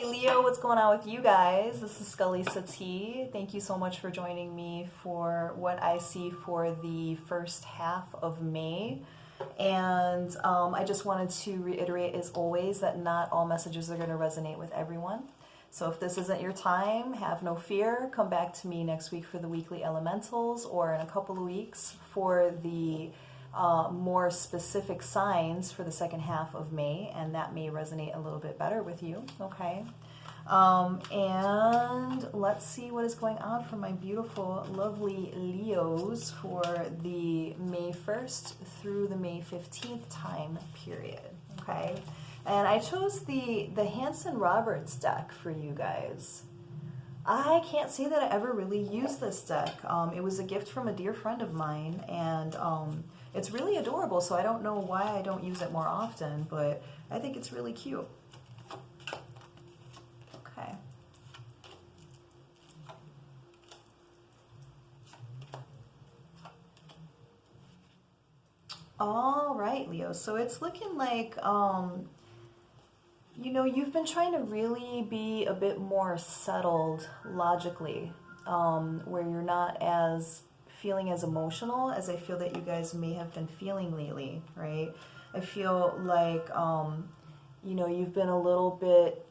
Leo, what's going on with you guys? This is Scully Sati. Thank you so much for joining me for what I see for the first half of May. And I just wanted to reiterate, as always, that not all messages are going to resonate with everyone. So if this isn't your time, have no fear. Come back to me next week for the weekly elementals, or in a couple of weeks for the more specific signs for the second half of May, and that may resonate a little bit better with you, okay? And let's see what is going on for my beautiful, lovely Leos for the May 1st through the May 15th time period, okay? And I chose the Hanson Roberts deck for you guys. I can't say that I ever really used this deck. It was a gift from a dear friend of mine, and it's really adorable, so I don't know why I don't use it more often, but I think it's really cute. Okay. All right, Leo. So it's looking like, you know, you've been trying to really be a bit more settled logically, where you're not as feeling as emotional as I feel that you guys may have been feeling lately, right? I feel like, you know, you've been a little bit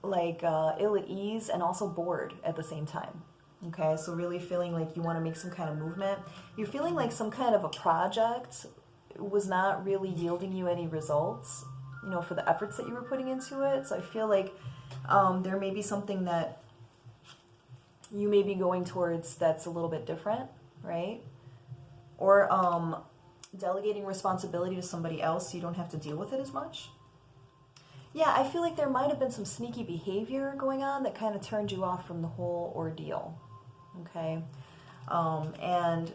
like ill at ease and also bored at the same time. Okay, so really feeling like you want to make some kind of movement. You're feeling like some kind of a project was not really yielding you any results, you know, for the efforts that you were putting into it. So I feel like there may be something that you may be going towards that's a little bit different, right? Or delegating responsibility to somebody else so you don't have to deal with it as much. Yeah, I feel like there might have been some sneaky behavior going on that kind of turned you off from the whole ordeal, okay? And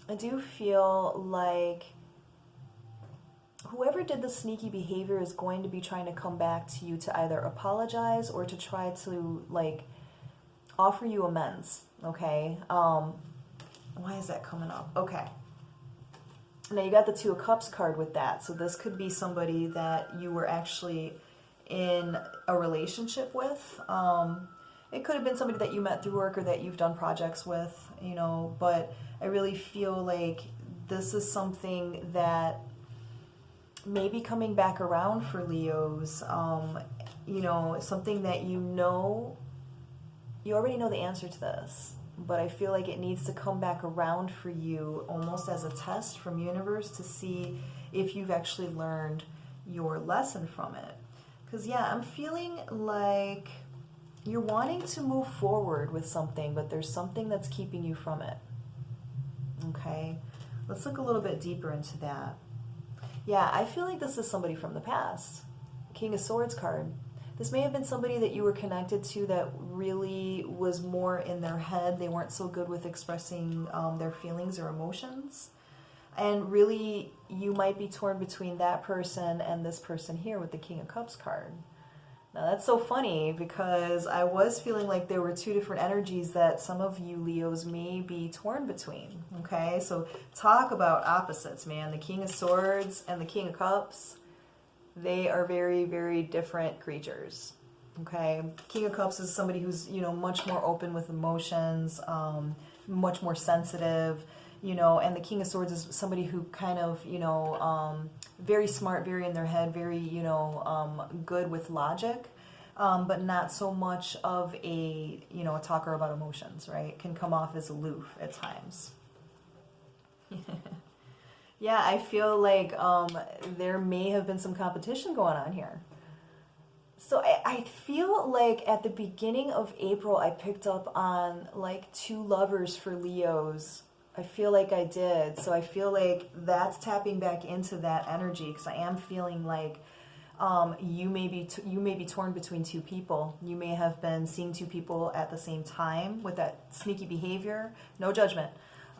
I do feel like whoever did the sneaky behavior is going to be trying to come back to you to either apologize or to try to, like, offer you amends, okay? Why is that coming up? Okay. Now you got the Two of Cups card with that, so this could be somebody that you were actually in a relationship with. It could have been somebody that you met through work or that you've done projects with, you know, but I really feel like this is something that may be coming back around for Leos, you know, something that you already know the answer to this, but I feel like it needs to come back around for you almost as a test from universe to see if you've actually learned your lesson from it. Because, yeah, I'm feeling like you're wanting to move forward with something, but there's something that's keeping you from it. Okay? Let's look a little bit deeper into that. Yeah, I feel like this is somebody from the past. King of Swords card. This may have been somebody that you were connected to that really was more in their head. They weren't so good with expressing their feelings or emotions. And really, you might be torn between that person and this person here with the King of Cups card. Now, that's so funny because I was feeling like there were two different energies that some of you Leos may be torn between. Okay, so talk about opposites, man. The King of Swords and the King of Cups. They are very, very different creatures, okay? King of Cups is somebody who's, you know, much more open with emotions, much more sensitive, you know, and the King of Swords is somebody who kind of, you know, very smart, very in their head, very, you know, good with logic, but not so much of a, you know, a talker about emotions, right? Can come off as aloof at times. Yeah, I feel like there may have been some competition going on here. So I feel like at the beginning of April, I picked up on like two lovers for Leos. I feel like I did. So I feel like that's tapping back into that energy because I am feeling like you may be torn between two people. You may have been seeing two people at the same time with that sneaky behavior. No judgment.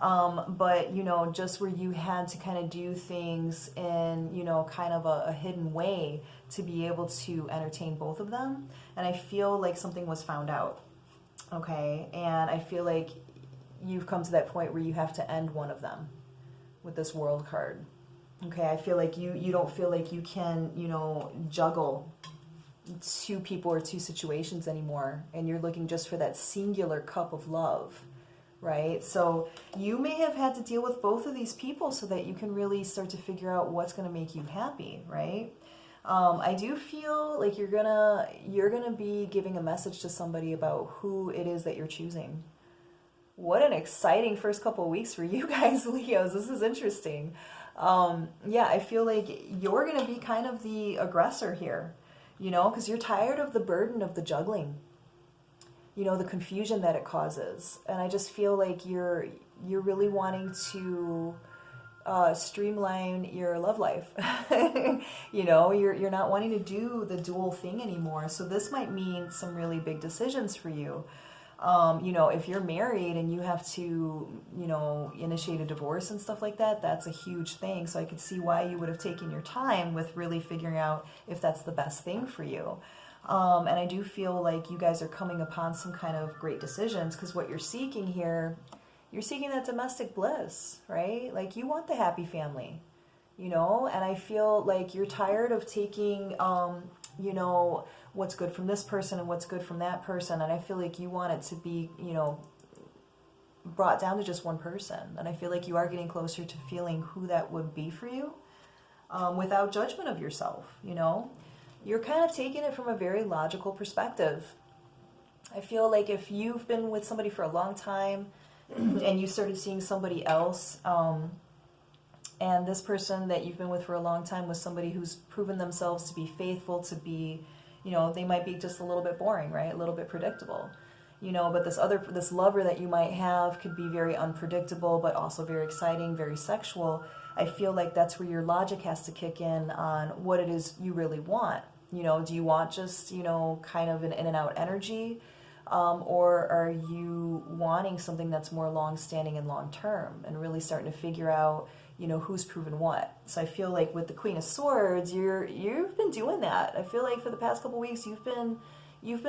But, you know, just where you had to kind of do things in, you know, kind of a hidden way to be able to entertain both of them. And I feel like something was found out, okay? And I feel like you've come to that point where you have to end one of them with this World card, okay? I feel like you don't feel like you can, you know, juggle two people or two situations anymore, and you're looking just for that singular cup of love, right? So you may have had to deal with both of these people so that you can really start to figure out what's going to make you happy, right? I do feel like you're gonna be giving a message to somebody about who it is that you're choosing. What an exciting first couple of weeks for you guys, Leos. This is interesting. Yeah, I feel like you're gonna be kind of the aggressor here, you know, because you're tired of the burden of the juggling, you know, the confusion that it causes. And I just feel like you're really wanting to streamline your love life. You know, you're not wanting to do the dual thing anymore. So this might mean some really big decisions for you. You know, if you're married and you have to, you know, initiate a divorce and stuff like that, that's a huge thing. So I could see why you would have taken your time with really figuring out if that's the best thing for you. And I do feel like you guys are coming upon some kind of great decisions, because what you're seeking here, you're seeking that domestic bliss, right? Like you want the happy family, you know, and I feel like you're tired of taking, you know, what's good from this person and what's good from that person. And I feel like you want it to be, you know, brought down to just one person. And I feel like you are getting closer to feeling who that would be for you, without judgment of yourself, you know. You're kind of taking it from a very logical perspective. I feel like if you've been with somebody for a long time and you started seeing somebody else, and this person that you've been with for a long time was somebody who's proven themselves to be faithful, to be, you know, they might be just a little bit boring, right? A little bit predictable, you know, but this lover that you might have could be very unpredictable, but also very exciting, very sexual. I feel like that's where your logic has to kick in on what it is you really want. You know, do you want just, you know, kind of an in and out energy? Or are you wanting something that's more long-standing and long-term, and really starting to figure out, you know, who's proven what? So I feel like with the Queen of Swords, you've been doing that. I feel like for the past couple weeks, you've been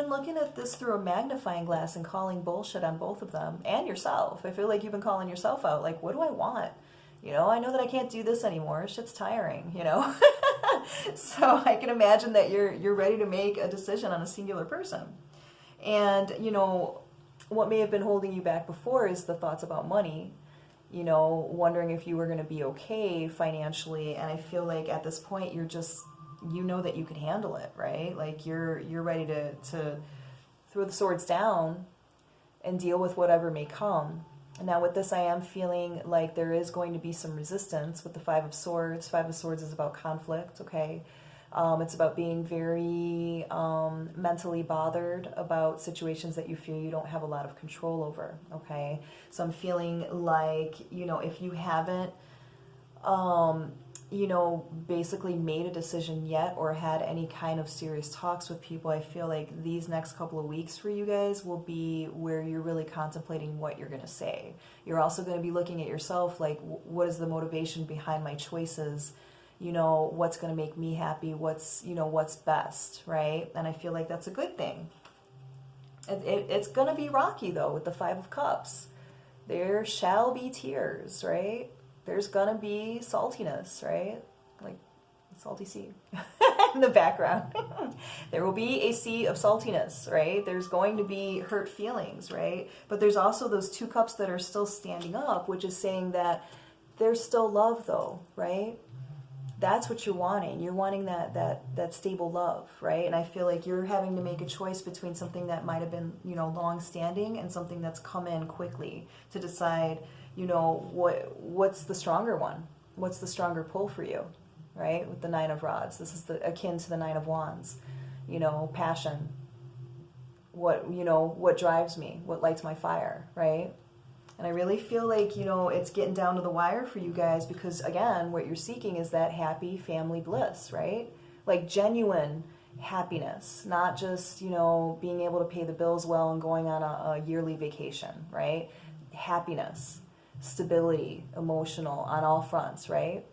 looking at this through a magnifying glass and calling bullshit on both of them and yourself. I feel like you've been calling yourself out. Like, what do I want? You know, I know that I can't do this anymore. Shit's tiring, you know? So I can imagine that you're ready to make a decision on a singular person. And, you know, what may have been holding you back before is the thoughts about money, you know, wondering if you were going to be okay financially. And I feel like at this point, you're just, you know that you can handle it, right? Like you're ready to throw the swords down and deal with whatever may come. Now with this, I am feeling like there is going to be some resistance with the Five of Swords. Five of Swords is about conflict, okay? It's about being very mentally bothered about situations that you feel you don't have a lot of control over, okay? So I'm feeling like, you know, if you haven't, you know, basically made a decision yet or had any kind of serious talks with people, I feel like these next couple of weeks for you guys will be where you're really contemplating what you're going to say. You're also going to be looking at yourself like, what is the motivation behind my choices? You know, what's going to make me happy? What's, you know, what's best, right? And I feel like that's a good thing. It's going to be rocky, though, with the Five of Cups. There shall be tears, right? There's going to be saltiness, right? Like salty sea in the background. There will be a sea of saltiness, right? There's going to be hurt feelings, right? But there's also those two cups that are still standing up, which is saying that there's still love, though, right? That's what you're wanting. You're wanting that stable love, right? And I feel like you're having to make a choice between something that might have been, you know, long-standing and something that's come in quickly to decide, you know, what's the stronger one? What's the stronger pull for you, right? With the Nine of Rods. This is akin to the Nine of Wands. You know, passion. What drives me? What lights my fire, right? And I really feel like, you know, it's getting down to the wire for you guys because, again, what you're seeking is that happy family bliss, right? Like genuine happiness, not just, you know, being able to pay the bills well and going on a yearly vacation, right? Happiness, stability, emotional on all fronts, right?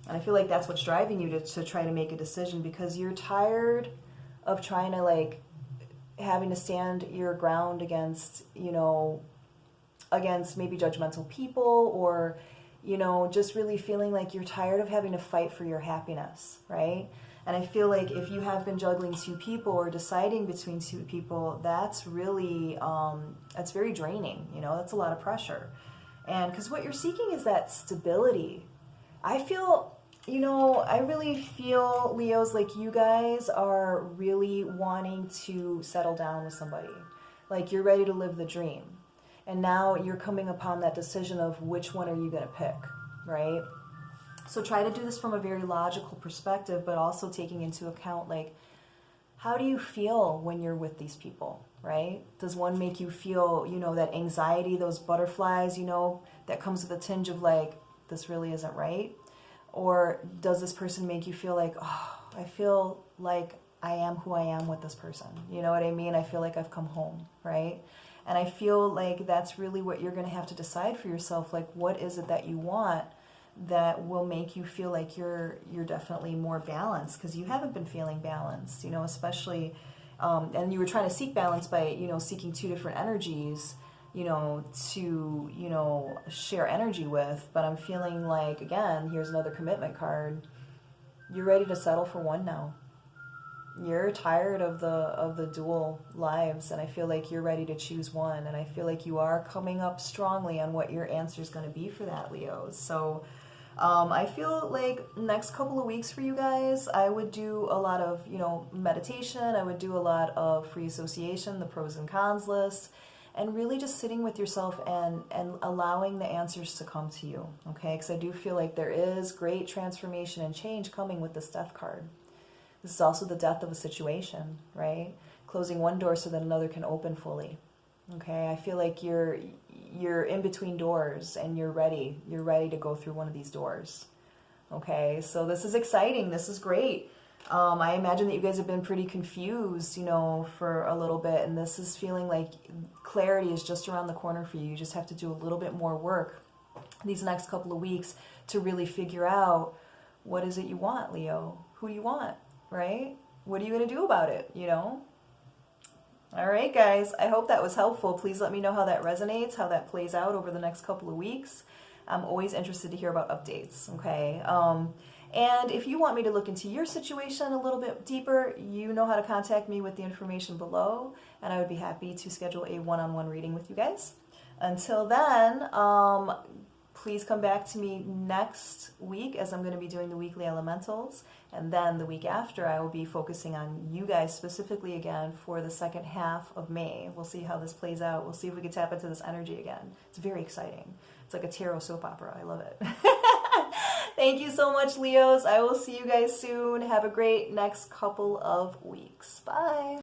And I feel like that's what's driving you to try to make a decision because you're tired of trying to, like, having to stand your ground against, you know, against maybe judgmental people or, you know, just really feeling like you're tired of having to fight for your happiness, right? And I feel like if you have been juggling two people or deciding between two people, that's really, that's very draining, you know, that's a lot of pressure. And because what you're seeking is that stability. I feel, you know, I really feel, Leos, like you guys are really wanting to settle down with somebody. Like you're ready to live the dream. And now you're coming upon that decision of which one are you going to pick, right? So try to do this from a very logical perspective, but also taking into account, like, how do you feel when you're with these people, right? Does one make you feel, you know, that anxiety, those butterflies, you know, that comes with a tinge of like, this really isn't right? Or does this person make you feel like, oh, I feel like I am who I am with this person? You know what I mean? I feel like I've come home, right? And I feel like that's really what you're going to have to decide for yourself. Like, what is it that you want that will make you feel like you're definitely more balanced? Because you haven't been feeling balanced, you know, especially, and you were trying to seek balance by, you know, seeking two different energies, you know, to, you know, share energy with. But I'm feeling like, again, here's another commitment card. You're ready to settle for one now. You're tired of the dual lives, and I feel like you're ready to choose one. And I feel like you are coming up strongly on what your answer is going to be for that, Leos. So I feel like next couple of weeks for you guys, I would do a lot of, you know, meditation. I would do a lot of free association, the pros and cons list, and really just sitting with yourself and allowing the answers to come to you, okay? Because I do feel like there is great transformation and change coming with this death card. This is also the death of a situation, right? Closing one door so that another can open fully. Okay, I feel like you're in between doors and you're ready to go through one of these doors. Okay, so this is exciting. This is great. I imagine that you guys have been pretty confused, you know, for a little bit, and this is feeling like clarity is just around the corner for you. You just have to do a little bit more work these next couple of weeks to really figure out what is it you want, Leo? Who do you want, right? What are you going to do about it, you know? All right, guys, I hope that was helpful. Please let me know how that resonates, how that plays out over the next couple of weeks. I'm always interested to hear about updates, okay? And if you want me to look into your situation a little bit deeper, you know how to contact me with the information below, and I would be happy to schedule a one-on-one reading with you guys. Until then, please come back to me next week as I'm going to be doing the weekly elementals. And then the week after, I will be focusing on you guys specifically again for the second half of May. We'll see how this plays out. We'll see if we can tap into this energy again. It's very exciting. It's like a tarot soap opera. I love it. Thank you so much, Leos. I will see you guys soon. Have a great next couple of weeks. Bye.